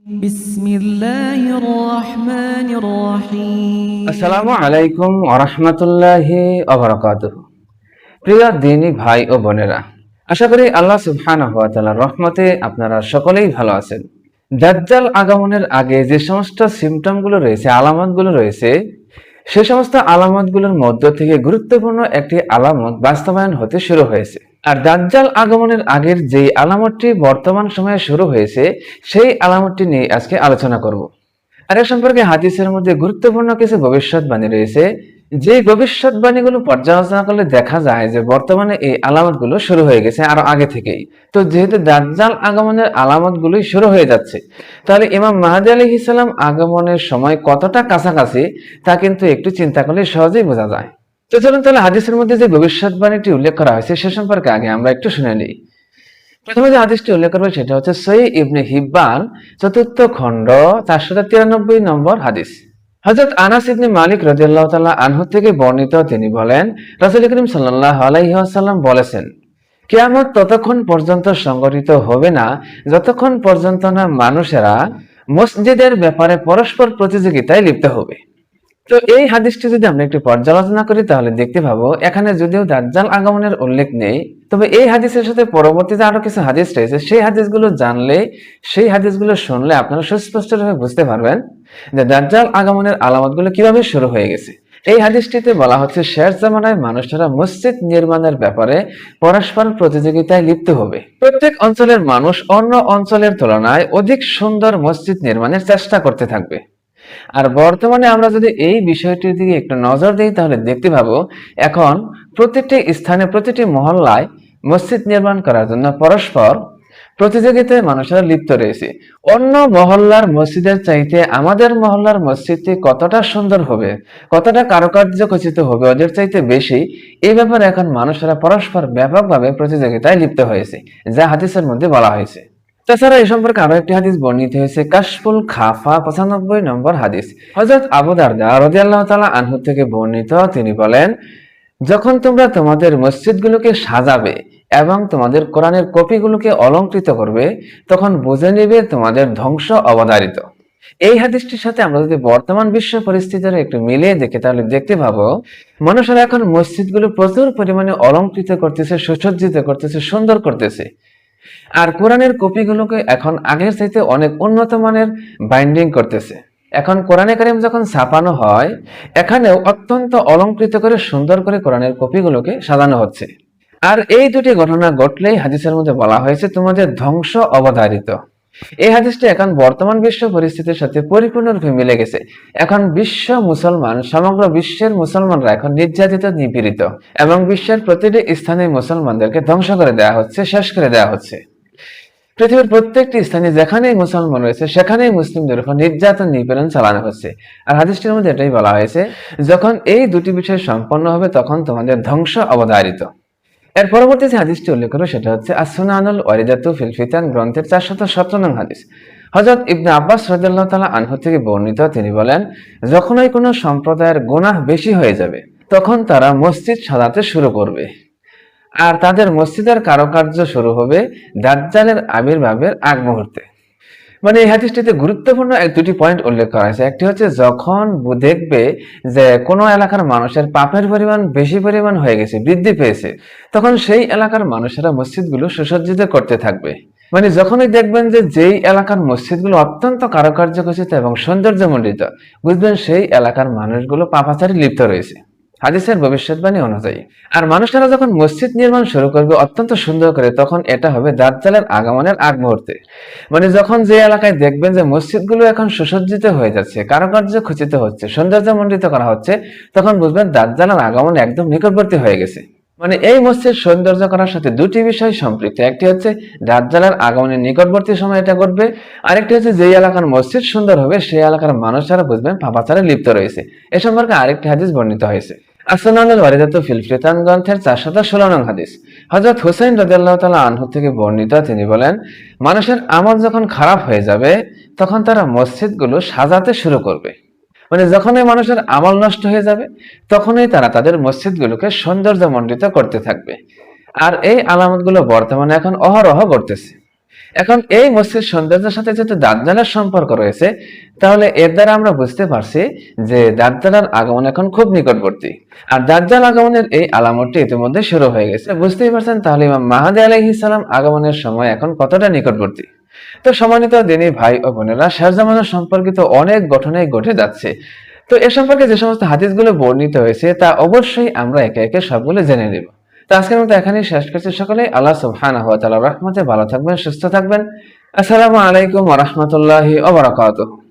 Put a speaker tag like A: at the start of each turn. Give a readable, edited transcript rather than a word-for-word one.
A: বিসমিল্লাহির রহমানির রহিম।
B: আসসালামু আলাইকুম ওয়া রাহমাতুল্লাহি ওয়া বারাকাতুহু। প্রিয় দিনী ভাই ও বোনেরা, আশা করি আল্লাহ সুবহানাহু ওয়া তাআলার রহমতে আপনারা সকলেই ভালো আছেন। দাজ্জাল আগমনের আগে যে সমস্ত সিম্পটমগুলো রয়েছে, আলামতগুলো রয়েছে, সে সমস্ত আলামতগুলোর মধ্য থেকে গুরুত্বপূর্ণ একটি আলামত বাস্তবায়ন হতে শুরু হয়েছে। আর দাজ্জাল আগমনের আগের যে আলামতটি বর্তমান সময়ে শুরু হয়েছে, সেই আলামতটি নিয়ে আজকে আলোচনা করব। আর এ সম্পর্কে হাদিসের মধ্যে গুরুত্বপূর্ণ কিছু ভবিষ্যৎবাণী রয়েছে, যে ভবিষ্যৎবাণীগুলো পর্যালোচনা করলে দেখা যায় যে বর্তমানে এই আলামতগুলো শুরু হয়ে গেছে আরো আগে থেকেই। তো যেহেতু দাজ্জাল আগমনের আলামতগুলোই শুরু হয়ে যাচ্ছে, তাহলে ইমাম মাহদী আলাইহিস সালাম আগমনের সময় কতটা কাছাকাছি তা কিন্তু একটু চিন্তা করলে সহজেই বোঝা যায়। তো চলুন তাহলে হাদিসের মধ্যে যে ভবিষ্যৎবাণীটি উল্লেখ করা হয়েছে সে সম্পর্কে আগে আমরা একটু শুনে নিই। প্রথমে যে হাদিসটি উল্লেখ করবে সেটা হচ্ছে সহিহ ইবনে হিব্বান ৪র্থ খণ্ড ৪৯৩ নম্বর হাদিস। হযরত আনাস ইবনে মালিক রাদিয়াল্লাহু তাআলা আনহু থেকে বর্ণিত, তিনি বলেন, রাসূল করিম সাল্লাল্লাহু আলাইহি ওয়াসাল্লাম বলেছেন, কিয়ামত ততক্ষণ পর্যন্ত সংঘটিত হবে না যতক্ষণ পর্যন্ত না মানুষেরা মসজিদের ব্যাপারে পরস্পর প্রতিযোগিতায় লিপ্ত হবে। তো এই হাদিসটি যদি আমরা একটু পর্যালোচনা করি তাহলে দেখতে পাবো এখানে যদিও দাজ্জাল আগমনের উল্লেখ নেই, তবে এই হাদিসের সাথে পরবর্তীতে আরো কিছু হাদিস রয়েছে, সেই হাদিসগুলো জানলে, সেই হাদিসগুলো শুনলে আপনারা সুস্পষ্টভাবে বুঝতে পারবেন যে দাজ্জাল আগমনের আলামতগুলো কিভাবে শুরু হয়ে গেছে। এই হাদিসটিতে বলা হচ্ছে শেষ জামানায় মানুষেরা মসজিদ নির্মাণের ব্যাপারে পরস্পর প্রতিযোগিতায় লিপ্ত হবে। প্রত্যেক অঞ্চলের মানুষ অন্য অঞ্চলের তুলনায় অধিক সুন্দর মসজিদ নির্মাণের চেষ্টা করতে থাকবে। আর বর্তমানে আমরা যদি এই বিষয়টির দিকে একটু নজর দিই তাহলে দেখতে পাবো এখন প্রতিটি স্থানে, প্রতিটি মহল্লায় মসজিদ নির্মাণ করার জন্য পরস্পর প্রতিযোগিতায় মানুষেরা লিপ্ত রয়েছে। অন্য মহল্লার মসজিদের চাইতে আমাদের মহল্লার মসজিদটি কতটা সুন্দর হবে, কতটা কারুকার্য খচিত হবে ওদের চাইতে বেশি, এই ব্যাপারে এখন মানুষেরা পরস্পর ব্যাপকভাবে প্রতিযোগিতায় লিপ্ত হয়েছে, যা হাদিসের মধ্যে বলা হয়েছে। তাছাড়া এই সম্পর্কে আরো একটি হাদিস বর্ণিত হয়েছে, কাশফুল খাফা 95 নম্বর হাদিস। হযরত আবু দারদা রাদিয়াল্লাহু তাআলা আনহু থেকে বর্ণিত, তিনি বলেন, যখন তোমরা তোমাদের মসজিদগুলোকে সাজাবে এবং তোমাদের কোরআনের কপিগুলোকে অলংকৃত করবে, তখন বুঝে নেবে তোমাদের ধ্বংস অবধারিত। এই হাদিসটির সাথে আমরা যদি বর্তমান বিশ্ব পরিস্থিতির একটু মিলিয়ে দেখি তাহলে দেখতে পাবো মানুষেরা এখন মসজিদগুলো প্রচুর পরিমাণে অলংকৃত করতেছে, সুসজ্জিত করতেছে, সুন্দর করতেছে। আর কোরআনের কপিগুলোকে এখন আগের চাইতে অনেক উন্নত মানের বাইন্ডিং করতেছে। এখন কোরআনে কারিম যখন ছাপানো হয়, এখানেও অত্যন্ত অলংকৃত করে সুন্দর করে কোরআনের কপিগুলোকে সাজানো হচ্ছে। আর এই দুটি ঘটনা ঘটলেই হাদিসের মধ্যে বলা হয়েছে তোমাদের ধ্বংস অবধারিত। এই হাদিসটি এখন বর্তমান বিশ্ব পরিস্থিতির সাথে পরিপূর্ণরূপে মিলে গেছে। এখন বিশ্ব মুসলমান, সমগ্র বিশ্বের মুসলমানরা এখন নির্যাতিত, নিপীড়িত, এবং বিশ্বের প্রতিটি স্থানে মুসলমানদেরকে ধ্বংস করে দেওয়া হচ্ছে, শেষ করে দেওয়া হচ্ছে। পৃথিবীর প্রত্যেকটি স্থানে যেখানেই মুসলমান রয়েছে সেখানেই মুসলিমদের উপর নির্যাতন, নিপীড়ন চালানো হচ্ছে। আর হাদিসটির মধ্যে এটাই বলা হয়েছে, যখন এই দুটি বিষয় সম্পন্ন হবে তখন তোমাদের ধ্বংস অবধারিত। এর পরবর্তী যে হাদিসটি উল্লেখ করো সেটা হচ্ছে as-সুনানুল ওয়ারিদাতু ফিল ফিতান গ্রন্থের 417 নং হাদিস। হযরত ইবনে আব্বাস রাদিয়াল্লাহু তাআলা আনহু থেকে বর্ণিত, তিনি বলেন, যখনই কোনো সম্প্রদায়ের গুনাহ বেশি হয়ে যাবে তখন তারা মসজিদ সাজাতে শুরু করবে, আর তাদের মসজিদের কারুকার্য শুরু হবে দাজ্জালের আবির্ভাবের আগ মুহূর্তে। মানে এই হাদিসটিতে গুরুত্বপূর্ণ এক দুটি পয়েন্ট উল্লেখ করা হয়েছে। একটি হচ্ছে যখন দেখবে যে কোনো এলাকার মানুষের পাপের পরিমাণ বেশি পরিমাণ হয়ে গেছে, বৃদ্ধি পেয়েছে, তখন সেই এলাকার মানুষেরা মসজিদগুলো সুসজ্জিত করতে থাকবে। মানে যখনই দেখবেন যে যেই এলাকার মসজিদগুলো অত্যন্ত কারুকার্য খচিত এবং সৌন্দর্যমণ্ডিত, বুঝবেন সেই এলাকার মানুষগুলো পাপাচারে লিপ্ত রয়েছে, হাদিসের ভবিষ্যৎবাণী অনুযায়ী। আর মানুষেরা যখন মসজিদ নির্মাণ শুরু করবে অত্যন্ত সুন্দর করে, তখন এটা হবে দাজ্জালের আগমনের আগ মুহূর্তে। মানে যখন যে এলাকায় দেখবেন যে মসজিদগুলো এখন সুসজ্জিত হয়ে যাচ্ছে, কারুকার্য খচিত হচ্ছে, সৌন্দর্যমণ্ডিত করা হচ্ছে, তখন বুঝবেন দাজ্জালের আগমন একদম নিকটবর্তী হয়ে গেছে। মানে এই মসজিদ সৌন্দর্য করার সাথে দুটি বিষয় সম্পৃক্ত। একটি হচ্ছে দাজ্জালের আগমনের নিকটবর্তী সময় এটা ঘটবে, আরেকটি হচ্ছে যেই এলাকার মসজিদ সুন্দর হবে সেই এলাকার মানুষেরা বুঝবেন পাপাচারে লিপ্ত রয়েছে। এ সম্পর্কে আরেকটি হাদিস বর্ণিত হয়েছে, as-সুনানুল ওয়ারিদাতু ফিল ফিতান গ্রন্থের 416 নং হাদিস। হযরত হুসাইন রাদিয়াল্লাহু তাআলা আনহু থেকে বর্ণিত, তিনি বলেন, মানুষের আমল যখন খারাপ হয়ে যাবে তখন তারা মসজিদগুলো সাজাতে শুরু করবে। মানে যখনই মানুষের আমল নষ্ট হয়ে যাবে তখনই তারা তাদের মসজিদগুলোকে সৌন্দর্যমণ্ডিত করতে থাকবে। আর এই আলামতগুলো বর্তমানে এখন অহরহ ঘটতেছে। এখন এই মসজিদ সৌন্দর্যের সাথে যেহেতু দাজ্জালের সম্পর্ক রয়েছে, তাহলে এর দ্বারা আমরা বুঝতে পারছি যে দাজ্জালের আগমন এখন খুব নিকটবর্তী। আর দাজ্জাল আগমনের এই আলামতটি ইতিমধ্যে শুরু হয়ে গেছে। বুঝতেই পারছেন তাহলে ইমাম মাহদী আলাইহিস সালাম আগমনের সময় এখন কতটা নিকটবর্তী। তো সম্মানিত দিনী ভাই ও বোনেরা, শেষ জামানার সম্পর্কিত অনেক ঘটনাই ঘটে যাচ্ছে। তো এ সম্পর্কে যে সমস্ত হাদিসগুলো বর্ণিত হয়েছে তা অবশ্যই আমরা একে একে সবগুলো জেনে নেব। তো আজকের মতো এখানেই শেষ করছি। সকলে আল্লাহ সুবহানাহু ওয়া তাআলার রহমতে ভালো থাকবেন, সুস্থ থাকবেন। আসসালামু আলাইকুম ওয়া রাহমাতুল্লাহি ওয়া বারাকাতুহু।